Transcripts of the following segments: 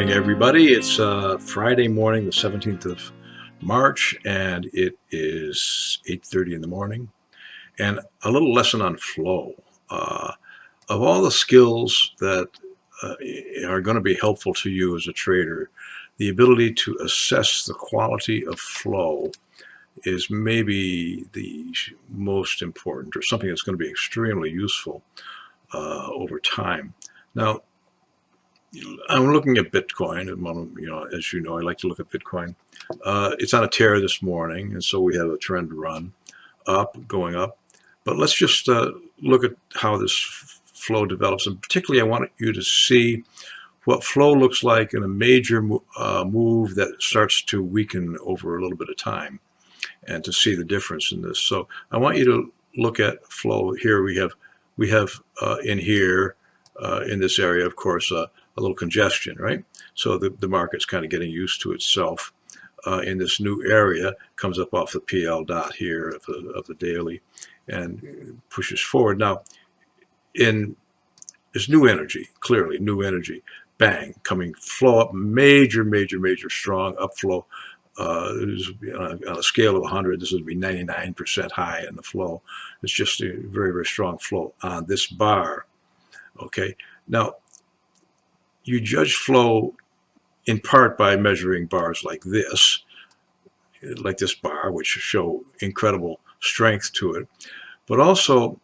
morning, everybody. It's Friday morning, the 17th of March, and it is 8:30 in the morning. And a little lesson on flow. Of all the skills that are going to be helpful to you as a trader, the ability to assess the quality of flow is maybe the most important, or something that's going to be extremely useful over time. Now, I'm looking at Bitcoin, and as you know, I like to look at Bitcoin. It's on a tear this morning, and so we have a trend run up, going up. But let's just look at how this flow develops, and particularly I want you to see what flow looks like in a major move that starts to weaken over a little bit of time, and to see the difference in this. So I want you to look at flow here. We have in here in this area, of course, a little congestion, right? So the market's kind of getting used to itself in this new area. Comes up off the PL dot here of the daily and pushes forward. Now, in this new energy, clearly new energy, bang, coming flow up, major strong upflow. On a scale of 100, this would be 99% high in the flow. It's just a very strong flow on this bar. Okay, now you judge flow in part by measuring bars like this bar, which show incredible strength to it, but also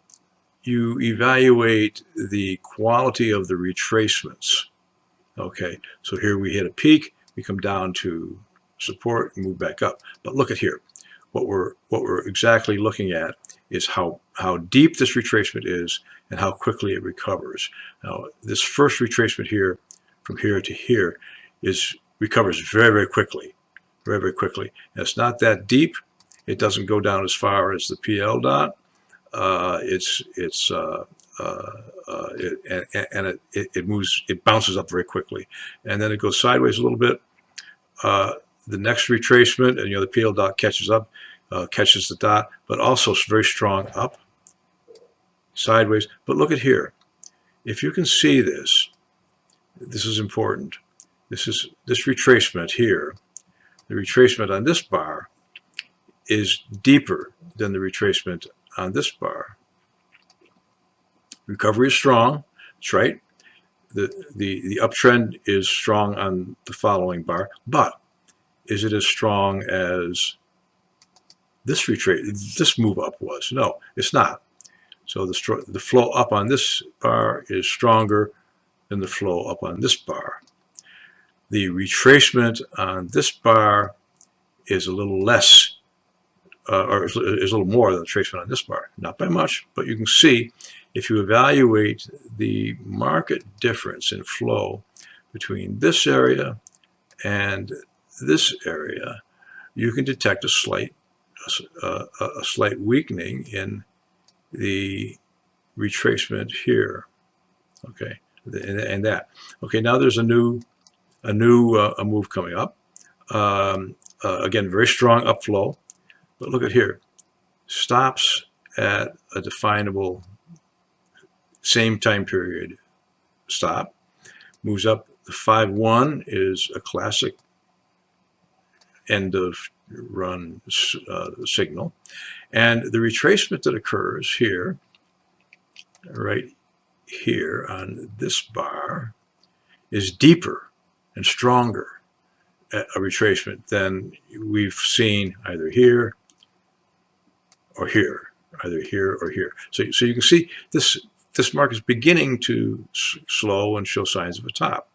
you evaluate the quality of the retracements. Okay, so here we hit a peak, we come down to support and move back up. But look at here, what we're exactly looking at is how deep this retracement is and how quickly it recovers. Now, this first retracement here, from here to here, recovers very quickly, very quickly. And it's not that deep. It doesn't go down as far as the PL dot. It moves. It bounces up very quickly, and then it goes sideways a little bit. The next retracement, and the PL dot catches up, catches the dot, but also very strong up, sideways. But look at here. If you can see this, this is important. This retracement here. The retracement on this bar is deeper than the retracement on this bar. Recovery is strong. That's right. The uptrend is strong on the following bar, but is it as strong as this move up was? No, it's not. So the flow up on this bar is stronger than the flow up on this bar. The retracement on this bar is a little less, or is a little more than the retracement on this bar. Not by much, but you can see if you evaluate the market difference in flow between this area and this area, you can detect a slight weakening in the retracement here. Okay, and that. Okay, now there's a move coming up. Again, very strong upflow, but look at here. Stops at a definable same time period stop. Moves up. The 5-1 is a classic end of run signal, and the retracement that occurs here, right here on this bar, is deeper and stronger a retracement than we've seen either here or here, either here or here. So you can see this market is beginning to slow and show signs of a top.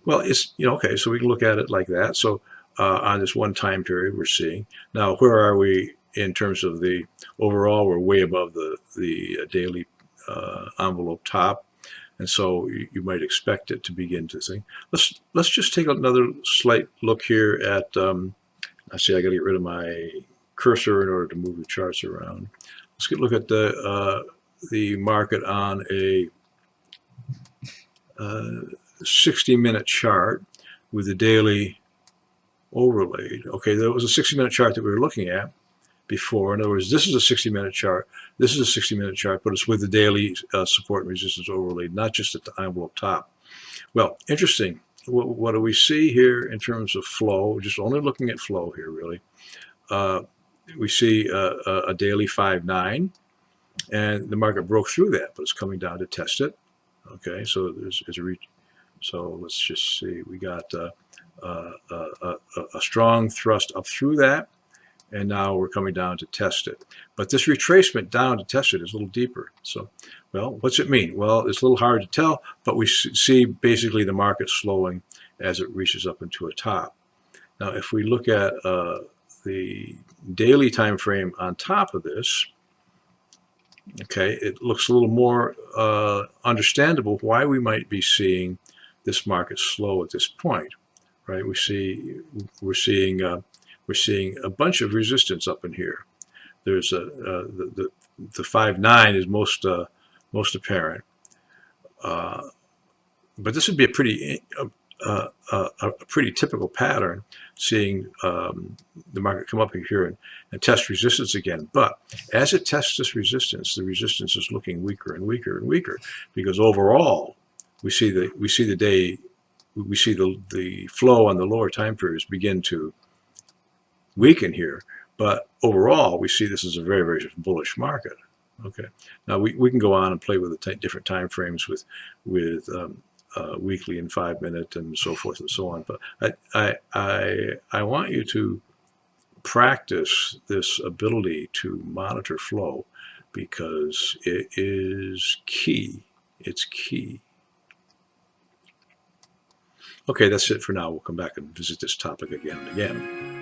Well, it's okay, so we can look at it like that. So on this one time period we're seeing. Now, where are we in terms of the overall? We're way above the daily envelope top, and so you might expect it to begin to sink. Let's just take another slight look here at. I see I got to get rid of my cursor in order to move the charts around. Let's look at the market on a 60-minute chart with the daily overlaid. Okay, there was a 60-minute chart that we were looking at before. In other words, this is a 60-minute chart. This is a 60-minute chart, but it's with the daily support and resistance overlaid, not just at the envelope top. Well, interesting what do we see here in terms of flow? Just only looking at flow here, really. We see a daily 5.9, and the market broke through that, but it's coming down to test it. Okay, so there's a reach. So let's just see. We got a strong thrust up through that, and now we're coming down to test it. But this retracement down to test it is a little deeper. So, well, what's it mean? Well, it's a little hard to tell, but we see basically the market slowing as it reaches up into a top. Now, if we look at the daily time frame on top of this, okay, it looks a little more understandable why we might be seeing this market slow at this point, right? We're seeing a bunch of resistance up in here. There's the 5.9 is most apparent, but this would be a pretty typical pattern, seeing the market come up here and test resistance again. But as it tests this resistance, the resistance is looking weaker and weaker and weaker, because overall we see the flow on the lower time periods begin to weaken here. But overall, we see this as a very, very bullish market. Okay. Now we can go on and play with the different time frames with weekly and 5 minute and so forth and so on. But I want you to practice this ability to monitor flow, because it is key. It's key. Okay, that's it for now. We'll come back and visit this topic again and again.